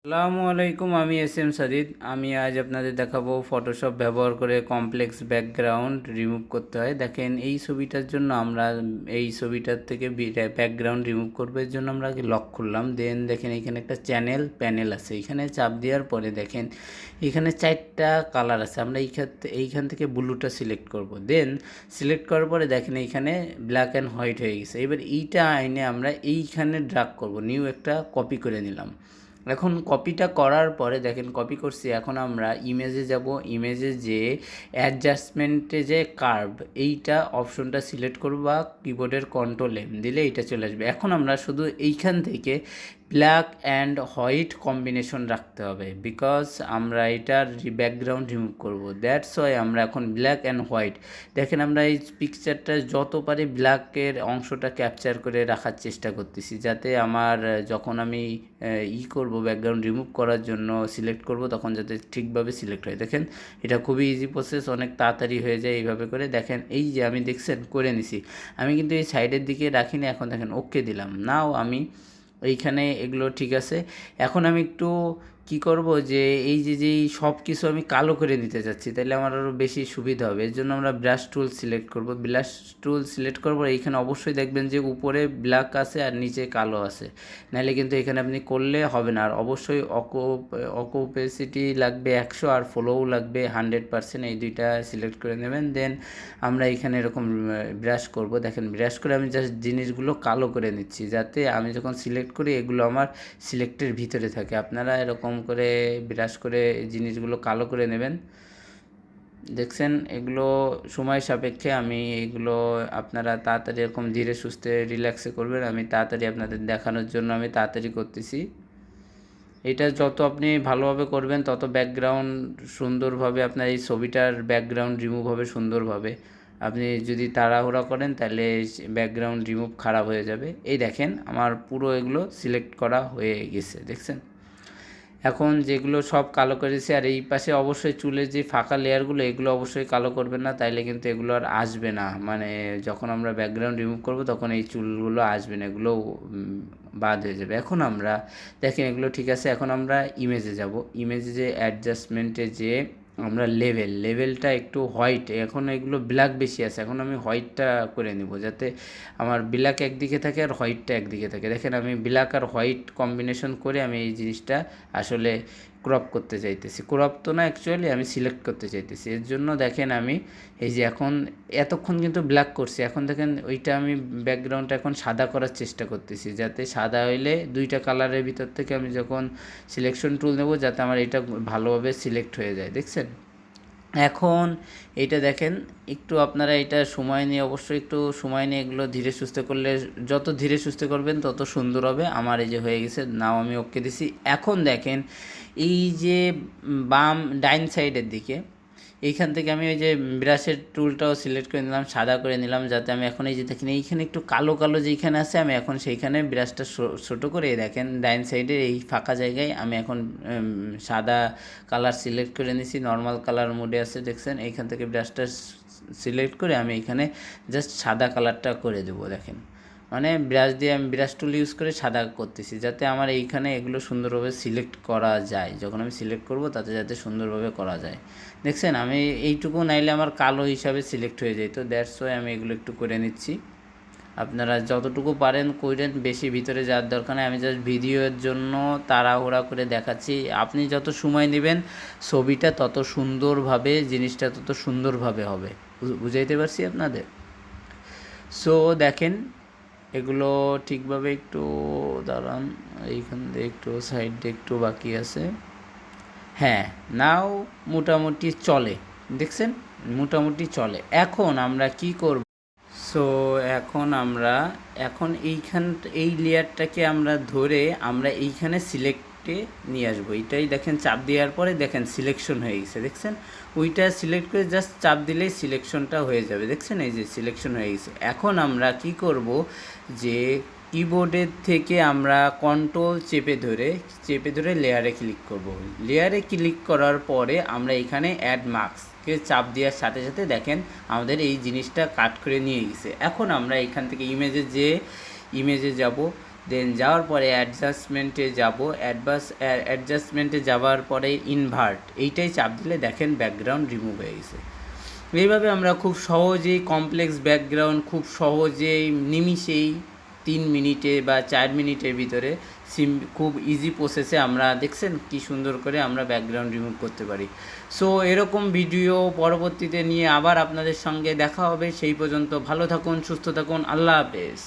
আসসালামু আলাইকুম, আমি এস এম সাদিদ। আমি আজ আপনাদের দেখাবো ফটোশপ ব্যবহার করে কমপ্লেক্স ব্যাকগ্রাউন্ড রিমুভ করতে হয়। দেখেন এই ছবিটার জন্য আমরা এই ছবিটার থেকে ব্যাকগ্রাউন্ড রিমুভ করবো। এর জন্য আমরা আগে লক করলাম। দেন দেখেন এখানে একটা চ্যানেল প্যানেল আছে, এখানে চাপ দেওয়ার পরে দেখেন এখানে 4টা কালার আছে। আমরা এইখান থেকে ব্লুটা সিলেক্ট করব। দেন সিলেক্ট করার পরে দেখেন এইখানে ব্ল্যাক অ্যান্ড হোয়াইট হয়ে গেছে। এবার এইটা আইনে আমরা এইখানে ড্রাগ করব, নিউ একটা কপি করে নিলাম। এখন কপিটা করার পরে দেখেন কপি করছি। এখন আমরা ইমেজে যাব, ইমেজে যে অ্যাডজাস্টমেন্টে যে কার্ভ এইটা অপশনটা সিলেক্ট করব বা কিবোর্ডের কন্ট্রোল এম দিলে এইটা চলে আসবে। এখন আমরা শুধু এইখান থেকে ব্ল্যাক অ্যান্ড হোয়াইট কম্বিনেশন রাখতে হবে, বিকজ আমরা এটার ব্যাকগ্রাউন্ড রিমুভ করব। দ্যাটস ওয়াই আমরা এখন ব্ল্যাক অ্যান্ড হোয়াইট দেখেন আমরা এই পিকচারটা যত পারি ব্ল্যাকের অংশটা ক্যাপচার করে রাখার চেষ্টা করতেছি, যাতে আমার যখন আমি করব ব্যাকগ্রাউন্ড রিমুভ করার জন্য সিলেক্ট করব তখন যাতে ঠিকভাবে সিলেক্ট হয়। দেখেন এটা খুবই ইজি প্রসেস, অনেক তাড়াতাড়ি হয়ে যায় এইভাবে করে। দেখেন এই যে আমি দেখছেন করে নিছি, আমি কিন্তু এই সাইডের দিকে রাখিনি। এখন দেখেন ওকে দিলাম, নাও আমি এইখানে এগুলো ঠিক আছে। এখন আমি একটু কি করব যে এই যে সব কিছু আমি কালো করে নিতে চাচ্ছি, তাহলে আমার আরও বেশি সুবিধা হবে। এর জন্য আমরা ব্রাশ টুল সিলেক্ট করব। ব্রাশ টুল সিলেক্ট করব, এইখানে অবশ্যই দেখবেন যে উপরে ব্ল্যাক আছে আর নিচে কালো আছে, নাহলে কিন্তু এখানে আপনি করলে হবে না। আর অবশ্যই অকোপেসিটি লাগবে 100 আর ফ্লোও লাগবে 100%, এই দুইটা সিলেক্ট করে নেবেন। দেন আমরা এখানে এরকম ব্রাশ করব। দেখেন ব্রাশ করে আমি জাস্ট জিনিসগুলো কালো করে নিচ্ছি, যাতে আমি যখন সিলেক্ট করি এগুলো আমার সিলেক্টের ভিতরে থাকে। আপনারা এরকম করে ব্রাশ করে জিনিসগুলো কালো করে নেবেন। দেখছেন এগুলো সময় সাপেক্ষে, আমি এগুলো আপনারা তাড়াতাড়ি এরকম ধীরে সুস্থে রিল্যাক্সে করবেন। আমি তাড়াতাড়ি আপনাদের দেখানোর জন্য আমি তাড়াতাড়ি করতেছি। এটা যত আপনি ভালোভাবে করবেন তত ব্যাকগ্রাউন্ড সুন্দরভাবে, আপনার এই ছবিটার ব্যাকগ্রাউন্ড রিমুভ হবে সুন্দরভাবে। আপনি যদি তাড়াহুড়া করেন তাহলে ব্যাকগ্রাউন্ড রিমুভ খারাপ হয়ে যাবে। এই দেখেন আমার পুরো এগুলো সিলেক্ট করা হয়ে গেছে, দেখছেন। এখন যেগুলো সব কালো করেছি, আর এই পাশে অবশ্যই চুলের যে ফাঁকা লেয়ারগুলো এগুলো অবশ্যই কালো করবেন না, তাইলে কিন্তু এগুলো আর আসবে না। মানে যখন আমরা ব্যাকগ্রাউন্ড রিমুভ করব তখন এই চুলগুলো আসবে না, এগুলো বাদ হয়ে যাবে। এখন আমরা দেখেন এগুলো ঠিক আছে। এখন আমরা ইমেজে যাব, ইমেজে যে অ্যাডজাস্টমেন্টে যে আমরা লেভেলটা একটু হোয়াইট, এখন এগুলো ব্ল্যাক বেশি আছে, এখন আমি হোয়াইটটা করে নিব, যাতে আমার ব্ল্যাক একদিকে থাকে আর হোয়াইটটা একদিকে থাকে। দেখেন আমি ব্ল্যাক আর হোয়াইট কম্বিনেশন করে আমি এই জিনিসটা আসলে ক্রপ করতে চাইতেছি। ক্রপ তো না, অ্যাকচুয়ালি আমি সিলেক্ট করতে চাইতেছি। এর জন্য দেখেন আমি এই যে এখন এতক্ষণ কিন্তু ব্ল্যাক করছি, এখন দেখেন ওইটা আমি ব্যাকগ্রাউন্ডটা এখন সাদা করার চেষ্টা করতেছি, যাতে সাদা হইলে দুইটা কালারের ভিতর থেকে আমি যখন সিলেকশন টুল নেব যাতে আমার এটা ভালোভাবে সিলেক্ট হয়ে যায়। দেখছেন এখন এইটা দেখেন একটু আপনারা এটা সময় নিয়ে, অবশ্যই একটু সময় নিয়ে এগুলো ধীরে সুস্থে করলে, যত ধীরে সুস্থে করবেন তত সুন্দর হবে। আমার এই যে হয়ে গেছে, নাও আমি ওকে দিছি। এখন দেখেন এই যে বাম ডাইন সাইডের দিকে এইখান থেকে আমি ওই যে ব্রাশের টুলটাও সিলেক্ট করে নিলাম, সাদা করে নিলাম, যাতে আমি এখন এই যে দেখেন এইখানে একটু কালো কালো যেইখানে আছে আমি এখন সেইখানে ব্রাশটা ছোটো করে দেখেন ডাইন সাইডের এই ফাঁকা জায়গায় আমি এখন সাদা কালার সিলেক্ট করে নিছি। নর্মাল কালার মোডে আছে, দেখছেন এইখান থেকে ব্রাশটা সিলেক্ট করে আমি এখানে জাস্ট সাদা কালারটা করে দেবো। দেখেন মানে ব্রাশ দিয়ে আমি ব্রাশ টুল ইউজ করে সাদা করতেছি, যাতে আমার এইখানে এগুলো সুন্দরভাবে সিলেক্ট করা যায়। যখন আমি সিলেক্ট করব তাতে যাতে সুন্দরভাবে করা যায়। দেখছেন আমি এইটুকু নাইলে আমার কালো হিসাবে সিলেক্ট হয়ে যায়, তো দ্যাটস ওয়াই আমি এগুলো একটু করে নিচ্ছি। আপনারা যতটুকু পারেন করেন, বেশি ভিতরে যাওয়ার দরকার নেই। আমি জাস্ট ভিডিওর জন্য তাড়াহুড়া করে দেখাচ্ছি। আপনি যত সময় নেবেন ছবিটা তত সুন্দরভাবে, জিনিসটা তত সুন্দরভাবে হবে। বুঝাইতে পারছি আপনাদের? সো দেখেন এগুলো ঠিকভাবে একটু দাঁড়ান, এইখান দিয়ে একটু সাইড দিয়ে একটু বাকি আছে। হ্যাঁ, নাও মোটামুটি চলে, দেখছেন মোটামুটি চলে। এখন আমরা কি করব, সো এখন আমরা এই লেয়ারটাকে আমরা ধরে আমরা এইখানে সিলেক্টে নিয়ে আসবো। এইটাই দেখেন চাপ দেওয়ার পরে দেখেন সিলেকশন হয়ে গেছে, দেখছেন ওইটা সিলেক্ট করে জাস্ট চাপ দিলেই সিলেকশনটা হয়ে যাবে। দেখছেন এই যে সিলেকশন হয়ে গেছে। এখন আমরা কি করব যে কিবোর্ডের থেকে আমরা কন্ট্রোল চেপে ধরে লেয়ারে ক্লিক করব। লেয়ারে ক্লিক করার পরে আমরা এখানে অ্যাড মার্কসকে চাপ দেওয়ার সাথে সাথে দেখেন আমাদের এই জিনিসটা কাট করে নিয়ে গেছে। এখন আমরা এখান থেকে ইমেজে যাব, দেন যাওয়ার পরে অ্যাডজাস্টমেন্টে যাব, অ্যাডজাস্টমেন্টে যাওয়ার পরে ইনভার্ট এইটাই চাপ দিলে দেখেন ব্যাকগ্রাউন্ড রিমুভ হয়ে গেছে। এইভাবে আমরা খুব সহজেই কমপ্লেক্স ব্যাকগ্রাউন্ড খুব সহজেই নিমিষেই 3 মিনিটে বা 4 মিনিটের ভিতরে খুব ইজি প্রসেসে আমরা দেখছেন কি সুন্দর করে আমরা ব্যাকগ্রাউন্ড রিমুভ করতে পারি। সো এরকম ভিডিও পরবর্তীতে নিয়ে আবার আপনাদের সঙ্গে দেখা হবে। সেই পর্যন্ত ভালো থাকুন, সুস্থ থাকুন, আল্লাহ হাফেজ।